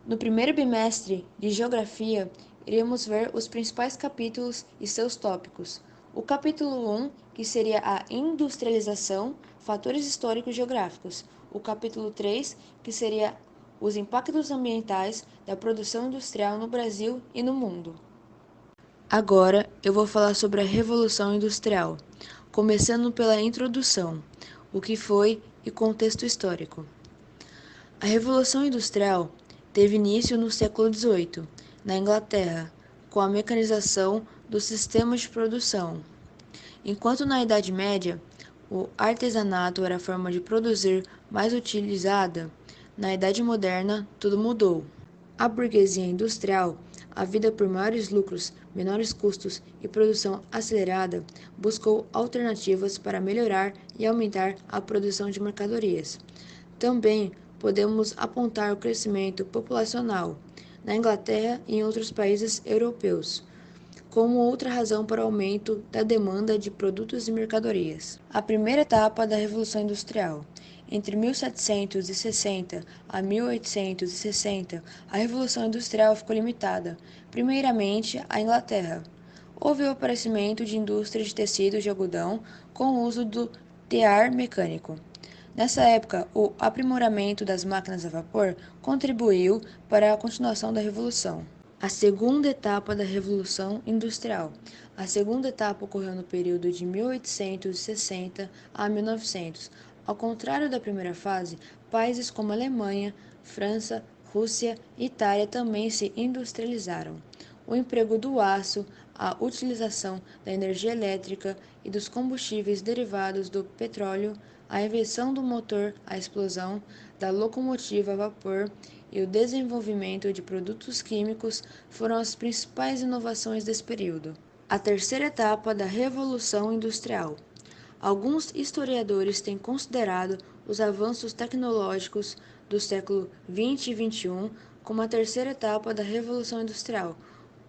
No primeiro bimestre de Geografia, iremos ver os principais capítulos e seus tópicos. O capítulo 1, que seria a industrialização, fatores históricos geográficos. O capítulo 3, que seria os impactos ambientais da produção industrial no Brasil e no mundo. Agora eu vou falar sobre a Revolução Industrial, começando pela introdução, o que foi e contexto histórico. A Revolução Industrial teve início no século XVIII, na Inglaterra, com a mecanização dos sistemas de produção. Enquanto na Idade Média, o artesanato era a forma de produzir mais utilizada, na Idade Moderna tudo mudou. A burguesia industrial, avida por maiores lucros, menores custos e produção acelerada, buscou alternativas para melhorar e aumentar a produção de mercadorias. Também podemos apontar o crescimento populacional na Inglaterra e em outros países europeus, como outra razão para o aumento da demanda de produtos e mercadorias. A primeira etapa da Revolução Industrial. Entre 1760 a 1860, a Revolução Industrial ficou limitada, primeiramente, à Inglaterra. Houve o aparecimento de indústrias de tecidos de algodão com o uso do tear mecânico. Nessa época, o aprimoramento das máquinas a vapor contribuiu para a continuação da Revolução. A segunda etapa da Revolução Industrial. A segunda etapa ocorreu no período de 1860 a 1900. Ao contrário da primeira fase, países como Alemanha, França, Rússia e Itália também se industrializaram. O emprego do aço, a utilização da energia elétrica e dos combustíveis derivados do petróleo, a invenção do motor a explosão, da locomotiva a vapor e o desenvolvimento de produtos químicos foram as principais inovações desse período. A terceira etapa da Revolução Industrial. Alguns historiadores têm considerado os avanços tecnológicos do século XX e XXI como a terceira etapa da Revolução Industrial.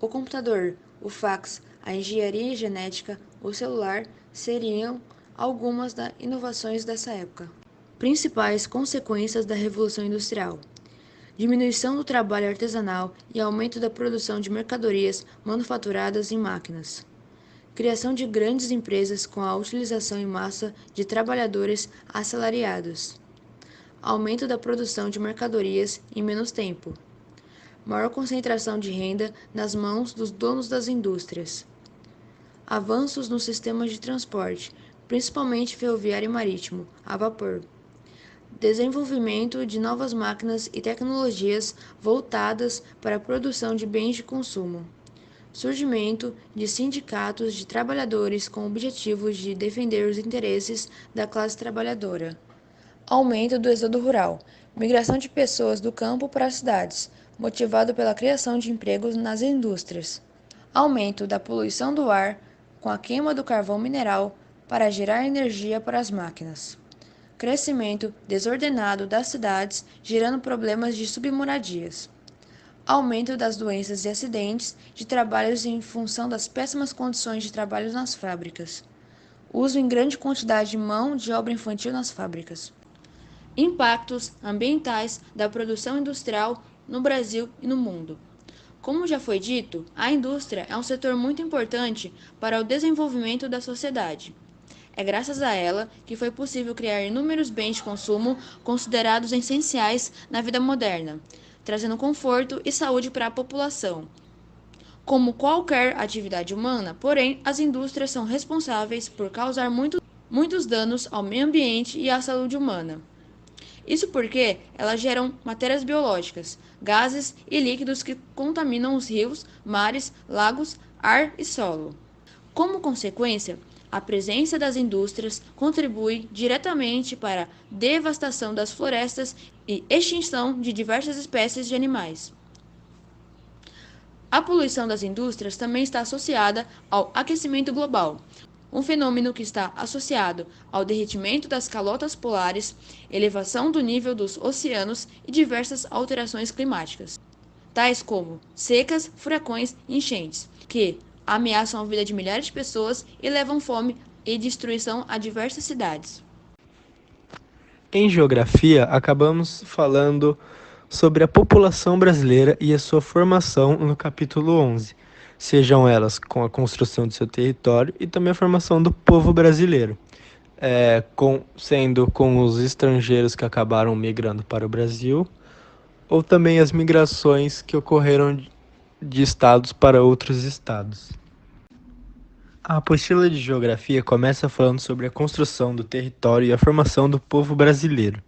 O computador, o fax, a engenharia genética, o celular seriam algumas das inovações dessa época. Principais consequências da Revolução Industrial: diminuição do trabalho artesanal e aumento da produção de mercadorias manufaturadas em máquinas. Criação de grandes empresas com a utilização em massa de trabalhadores assalariados. Aumento da produção de mercadorias em menos tempo. Maior concentração de renda nas mãos dos donos das indústrias. Avanços nos sistemas de transporte, principalmente ferroviário e marítimo, a vapor. Desenvolvimento de novas máquinas e tecnologias voltadas para a produção de bens de consumo. Surgimento de sindicatos de trabalhadores com o objetivo de defender os interesses da classe trabalhadora. Aumento do êxodo rural. Migração de pessoas do campo para as cidades, motivado pela criação de empregos nas indústrias. Aumento da poluição do ar com a queima do carvão mineral para gerar energia para as máquinas. Crescimento desordenado das cidades, gerando problemas de submoradias. Aumento das doenças e acidentes de trabalhos em função das péssimas condições de trabalho nas fábricas. Uso em grande quantidade de mão de obra infantil nas fábricas. Impactos ambientais da produção industrial no Brasil e no mundo. Como já foi dito, a indústria é um setor muito importante para o desenvolvimento da sociedade. É graças a ela que foi possível criar inúmeros bens de consumo considerados essenciais na vida moderna, trazendo conforto e saúde para a população. Como qualquer atividade humana, porém, as indústrias são responsáveis por causar muitos danos ao meio ambiente e à saúde humana. Isso porque elas geram matérias biológicas, gases e líquidos que contaminam os rios, mares, lagos, ar e solo. Como consequência, a presença das indústrias contribui diretamente para a devastação das florestas e extinção de diversas espécies de animais. A poluição das indústrias também está associada ao aquecimento global, um fenômeno que está associado ao derretimento das calotas polares, elevação do nível dos oceanos e diversas alterações climáticas, tais como secas, furacões e enchentes, que ameaçam a vida de milhares de pessoas e levam fome e destruição a diversas cidades. Em geografia, acabamos falando sobre a população brasileira e a sua formação no capítulo 11, sejam elas com a construção de seu território e também a formação do povo brasileiro, sendo com os estrangeiros que acabaram migrando para o Brasil, ou também as migrações que ocorreram de estados para outros estados. A apostila de geografia começa falando sobre a construção do território e a formação do povo brasileiro.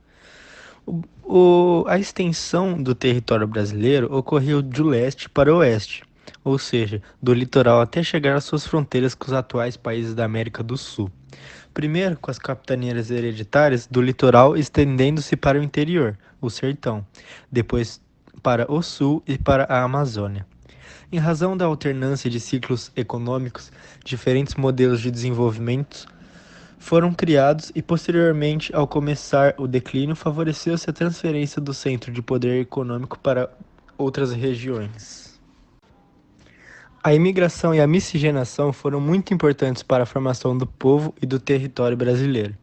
A extensão do território brasileiro ocorreu de leste para oeste, ou seja, do litoral até chegar às suas fronteiras com os atuais países da América do Sul. Primeiro, com as capitanias hereditárias do litoral estendendo-se para o interior, o sertão, depois para o sul e para a Amazônia. Em razão da alternância de ciclos econômicos, diferentes modelos de desenvolvimento foram criados e, posteriormente, ao começar o declínio, favoreceu-se a transferência do centro de poder econômico para outras regiões. A imigração e a miscigenação foram muito importantes para a formação do povo e do território brasileiro.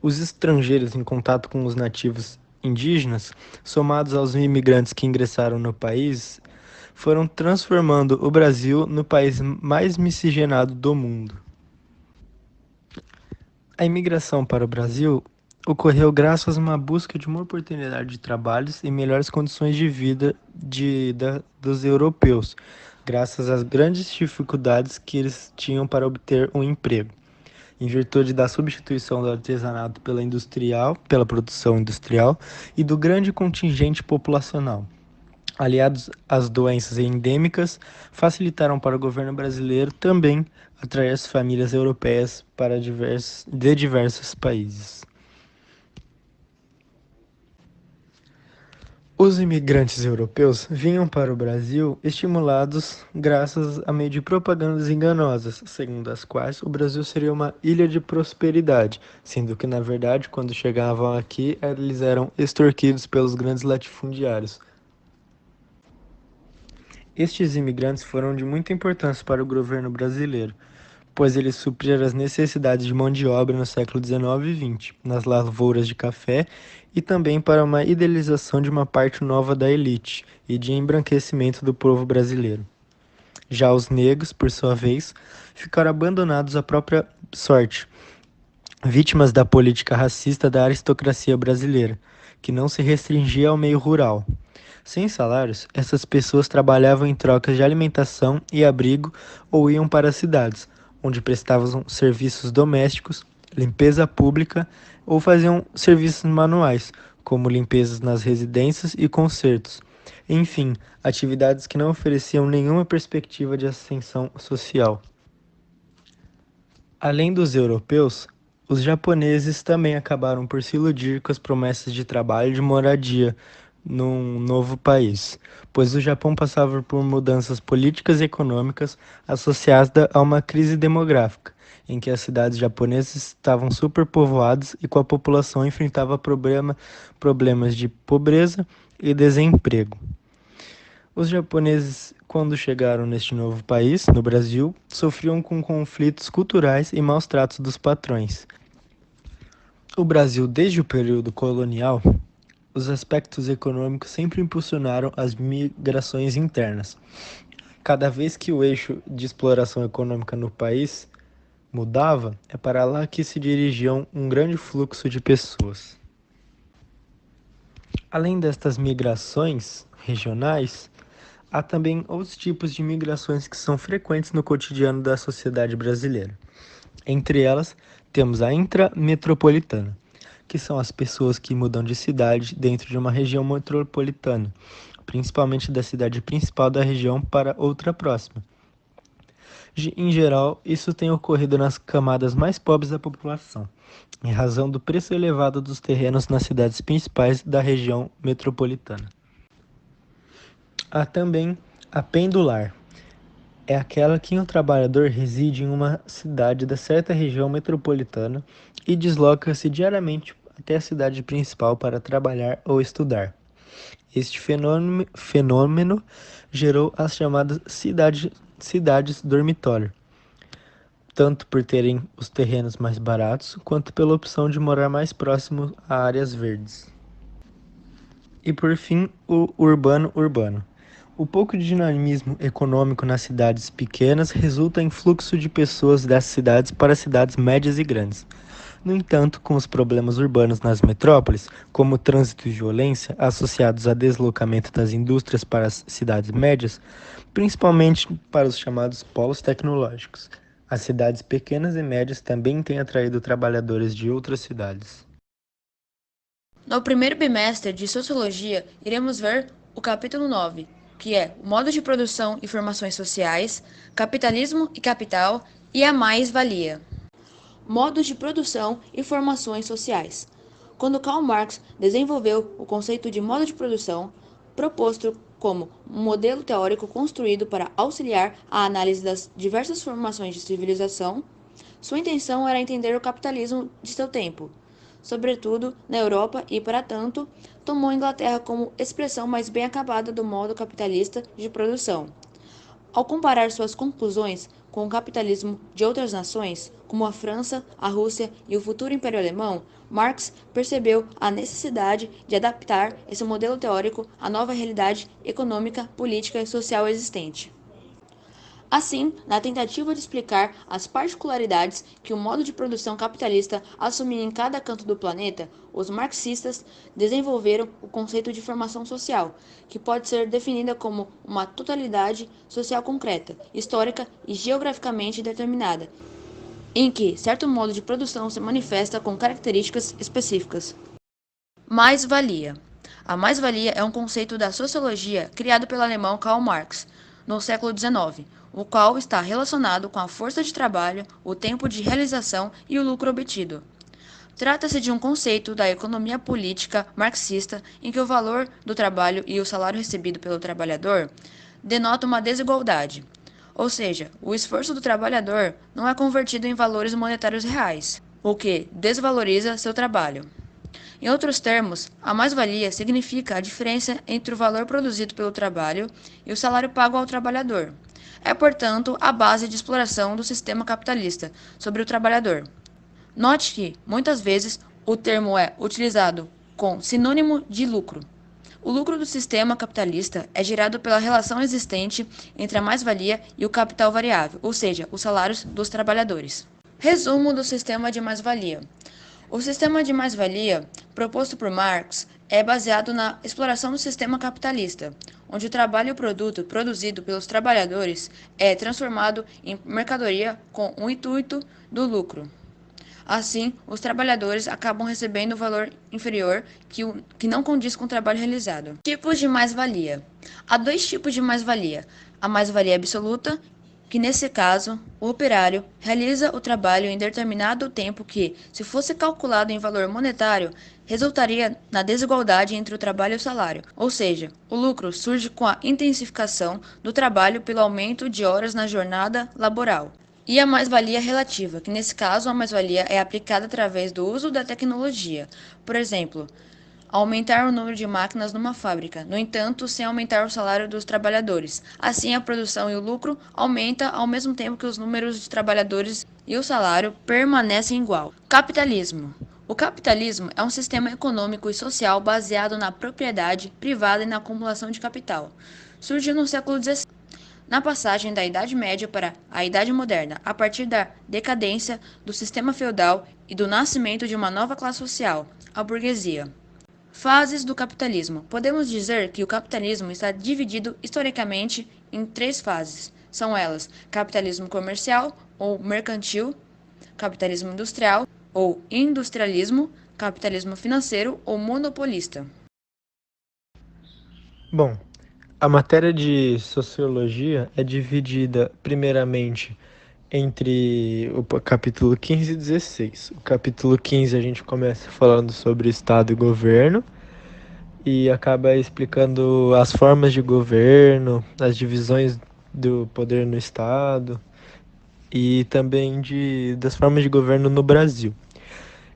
Os estrangeiros em contato com os nativos indígenas, somados aos imigrantes que ingressaram no país, foram transformando o Brasil no país mais miscigenado do mundo. A imigração para o Brasil ocorreu graças a uma busca de uma oportunidade de trabalhos e melhores condições de vida dos europeus, graças às grandes dificuldades que eles tinham para obter um emprego, em virtude da substituição do artesanato pela produção industrial e do grande contingente populacional. Aliados às doenças endêmicas, facilitaram para o governo brasileiro também atrair as famílias europeias de diversos países. Os imigrantes europeus vinham para o Brasil estimulados graças a meio de propagandas enganosas, segundo as quais o Brasil seria uma ilha de prosperidade, sendo que, na verdade, quando chegavam aqui, eles eram extorquidos pelos grandes latifundiários. Estes imigrantes foram de muita importância para o governo brasileiro, pois eles supriram as necessidades de mão de obra no século XIX e XX, nas lavouras de café, e também para uma idealização de uma parte nova da elite e de embranquecimento do povo brasileiro. Já os negros, por sua vez, ficaram abandonados à própria sorte, vítimas da política racista da aristocracia brasileira, que não se restringia ao meio rural. Sem salários, essas pessoas trabalhavam em trocas de alimentação e abrigo ou iam para as cidades, onde prestavam serviços domésticos, limpeza pública ou faziam serviços manuais, como limpezas nas residências e concertos. Enfim, atividades que não ofereciam nenhuma perspectiva de ascensão social. Além dos europeus, os japoneses também acabaram por se iludir com as promessas de trabalho e de moradia num novo país, pois o Japão passava por mudanças políticas e econômicas associadas a uma crise demográfica, em que as cidades japonesas estavam superpovoadas e com a população enfrentava problemas de pobreza e desemprego. Os japoneses, quando chegaram neste novo país, no Brasil, sofriam com conflitos culturais e maus tratos dos patrões. O Brasil, desde o período colonial, os aspectos econômicos sempre impulsionaram as migrações internas. Cada vez que o eixo de exploração econômica no país mudava, é para lá que se dirigiam um grande fluxo de pessoas. Além destas migrações regionais, há também outros tipos de migrações que são frequentes no cotidiano da sociedade brasileira. Entre elas, temos a intrametropolitana, que são as pessoas que mudam de cidade dentro de uma região metropolitana, principalmente da cidade principal da região para outra próxima. Em geral, isso tem ocorrido nas camadas mais pobres da população, em razão do preço elevado dos terrenos nas cidades principais da região metropolitana. Há também a pendular. É aquela que o trabalhador reside em uma cidade da certa região metropolitana e desloca-se diariamente até a cidade principal para trabalhar ou estudar. Este fenômeno gerou as chamadas cidades dormitório, tanto por terem os terrenos mais baratos, quanto pela opção de morar mais próximo a áreas verdes. E por fim, o urbano-urbano. O pouco de dinamismo econômico nas cidades pequenas resulta em fluxo de pessoas dessas cidades para cidades médias e grandes. No entanto, com os problemas urbanos nas metrópoles, como trânsito e violência, associados a deslocamento das indústrias para as cidades médias, principalmente para os chamados polos tecnológicos, as cidades pequenas e médias também têm atraído trabalhadores de outras cidades. No primeiro bimestre de Sociologia, iremos ver o capítulo 9, que é o modo de produção e formações sociais, capitalismo e capital e a mais-valia. Modos de produção e formações sociais. Quando Karl Marx desenvolveu o conceito de modo de produção, proposto como um modelo teórico construído para auxiliar a análise das diversas formações de civilização, sua intenção era entender o capitalismo de seu tempo, sobretudo na Europa e, para tanto, tomou a Inglaterra como expressão mais bem acabada do modo capitalista de produção. Ao comparar suas conclusões com o capitalismo de outras nações, como a França, a Rússia e o futuro Império Alemão, Marx percebeu a necessidade de adaptar esse modelo teórico à nova realidade econômica, política e social existente. Assim, na tentativa de explicar as particularidades que o modo de produção capitalista assumia em cada canto do planeta, os marxistas desenvolveram o conceito de formação social, que pode ser definida como uma totalidade social concreta, histórica e geograficamente determinada, em que certo modo de produção se manifesta com características específicas. Mais-valia. A mais-valia é um conceito da sociologia criado pelo alemão Karl Marx no século XIX, o qual está relacionado com a força de trabalho, o tempo de realização e o lucro obtido. Trata-se de um conceito da economia política marxista em que o valor do trabalho e o salário recebido pelo trabalhador denotam uma desigualdade, ou seja, o esforço do trabalhador não é convertido em valores monetários reais, o que desvaloriza seu trabalho. Em outros termos, a mais-valia significa a diferença entre o valor produzido pelo trabalho e o salário pago ao trabalhador. É, portanto, a base de exploração do sistema capitalista sobre o trabalhador. Note que, muitas vezes, o termo é utilizado com sinônimo de lucro. O lucro do sistema capitalista é gerado pela relação existente entre a mais-valia e o capital variável, ou seja, os salários dos trabalhadores. Resumo do sistema de mais-valia. O sistema de mais-valia, proposto por Marx, é baseado na exploração do sistema capitalista, onde o trabalho e o produto produzido pelos trabalhadores é transformado em mercadoria com o intuito do lucro. Assim, os trabalhadores acabam recebendo um valor inferior que não condiz com o trabalho realizado. Tipos de mais-valia. Há dois tipos de mais-valia: a mais-valia absoluta, que nesse caso, o operário realiza o trabalho em determinado tempo que, se fosse calculado em valor monetário, resultaria na desigualdade entre o trabalho e o salário, ou seja, o lucro surge com a intensificação do trabalho pelo aumento de horas na jornada laboral. E a mais-valia relativa, que nesse caso a mais-valia é aplicada através do uso da tecnologia. Por exemplo, aumentar o número de máquinas numa fábrica, no entanto, sem aumentar o salário dos trabalhadores. Assim, a produção e o lucro aumenta ao mesmo tempo que os números de trabalhadores e o salário permanecem igual. Capitalismo. O capitalismo é um sistema econômico e social baseado na propriedade privada e na acumulação de capital. Surgiu no século XVI, na passagem da Idade Média para a Idade Moderna, a partir da decadência do sistema feudal e do nascimento de uma nova classe social, a burguesia. Fases do capitalismo. Podemos dizer que o capitalismo está dividido historicamente em três fases. São elas: capitalismo comercial ou mercantil, capitalismo industrial ou industrialismo, capitalismo financeiro ou monopolista. Bom, a matéria de sociologia é dividida primeiramente entre o capítulo 15 e 16. O capítulo 15 a gente começa falando sobre Estado e governo e acaba explicando as formas de governo, as divisões do poder no Estado e também das formas de governo no Brasil.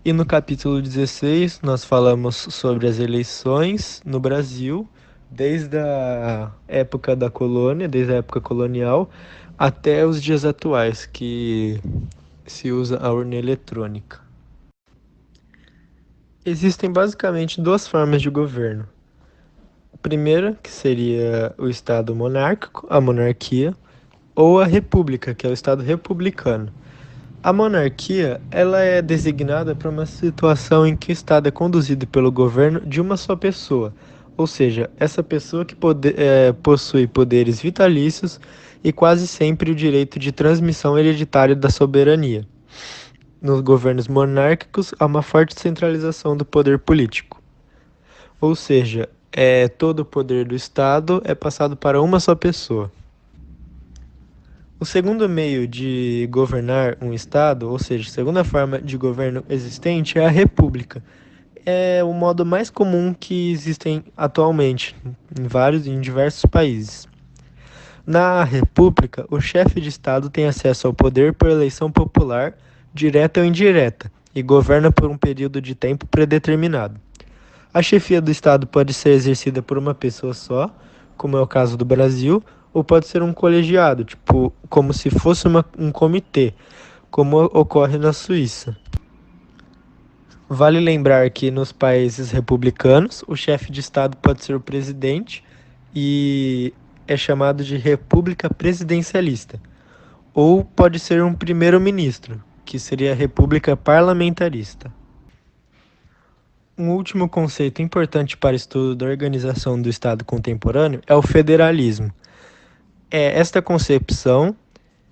E no capítulo 16 nós falamos sobre as eleições no Brasil, desde a época da colônia, desde a época colonial, até os dias atuais, que se usa a urna eletrônica. Existem basicamente duas formas de governo. primeira, que seria o Estado monárquico, a monarquia, ou a república, que é o Estado republicano. A monarquia, ela é designada para uma situação em que o Estado é conduzido pelo governo de uma só pessoa, ou seja, essa pessoa que possui poderes vitalícios e quase sempre o direito de transmissão hereditária da soberania. Nos governos monárquicos, há uma forte centralização do poder político, ou seja, todo o poder do Estado é passado para uma só pessoa. O segundo meio de governar um estado, ou seja, a segunda forma de governo existente, é a república. É o modo mais comum que existem atualmente em diversos países. Na república, o chefe de estado tem acesso ao poder por eleição popular, direta ou indireta, e governa por um período de tempo predeterminado. A chefia do estado pode ser exercida por uma pessoa só, como é o caso do Brasil, ou pode ser um colegiado, como se fosse um comitê, como ocorre na Suíça. Vale lembrar que nos países republicanos, o chefe de estado pode ser o presidente e é chamado de república presidencialista, ou pode ser um primeiro-ministro, que seria a república parlamentarista. Um último conceito importante para o estudo da organização do Estado contemporâneo é o federalismo. Esta concepção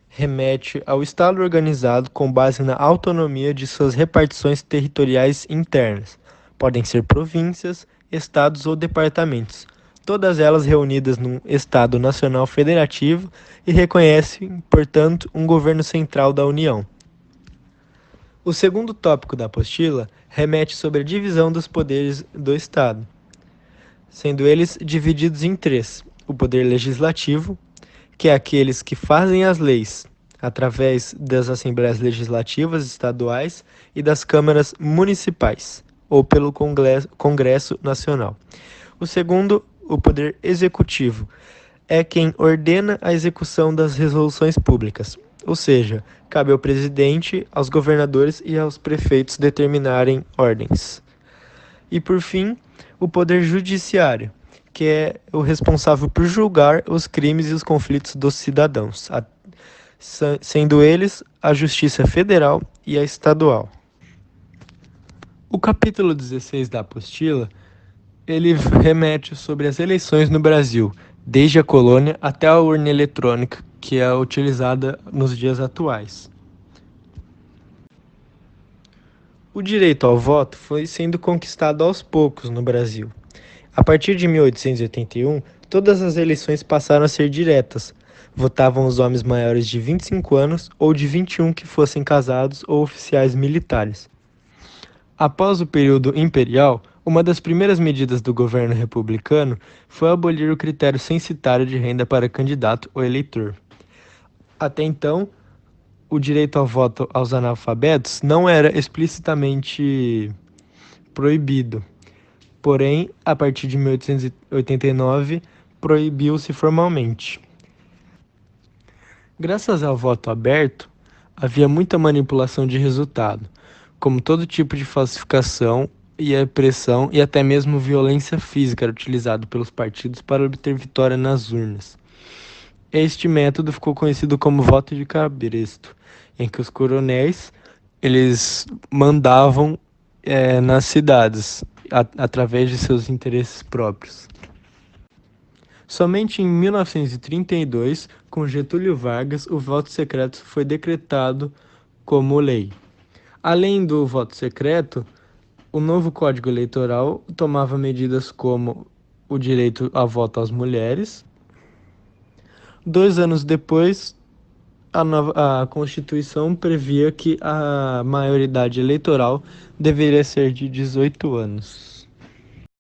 remete ao Estado organizado com base na autonomia de suas repartições territoriais internas. Podem ser províncias, estados ou departamentos, todas elas reunidas num Estado Nacional Federativo e reconhecem, portanto, um governo central da União. O segundo tópico da apostila remete sobre a divisão dos poderes do Estado, sendo eles divididos em três: o poder legislativo, que é aqueles que fazem as leis através das assembleias legislativas estaduais e das câmaras municipais, ou pelo Congresso Nacional. O segundo, o poder executivo, é quem ordena a execução das resoluções públicas, ou seja, cabe ao presidente, aos governadores e aos prefeitos determinarem ordens. E por fim, o poder judiciário, que é o responsável por julgar os crimes e os conflitos dos cidadãos, sendo eles a Justiça Federal e a Estadual. O capítulo 16 da apostila, ele remete sobre as eleições no Brasil, desde a colônia até a urna eletrônica, que é utilizada nos dias atuais. O direito ao voto foi sendo conquistado aos poucos no Brasil. A partir de 1881, todas as eleições passaram a ser diretas. Votavam os homens maiores de 25 anos ou de 21 que fossem casados ou oficiais militares. Após o período imperial, uma das primeiras medidas do governo republicano foi abolir o critério censitário de renda para candidato ou eleitor. Até então, o direito ao voto aos analfabetos não era explicitamente proibido. Porém, a partir de 1889, proibiu-se formalmente. Graças ao voto aberto, havia muita manipulação de resultado, como todo tipo de falsificação e a pressão e até mesmo violência física era utilizado pelos partidos para obter vitória nas urnas. Este método ficou conhecido como voto de cabresto, em que os coronéis eles mandavam nas cidades através de seus interesses próprios. Somente em 1932, com Getúlio Vargas, o voto secreto foi decretado como lei. Além do voto secreto, o novo Código Eleitoral tomava medidas como o direito a voto às mulheres. 2 anos depois, a Constituição previa que a maioridade eleitoral deveria ser de 18 anos.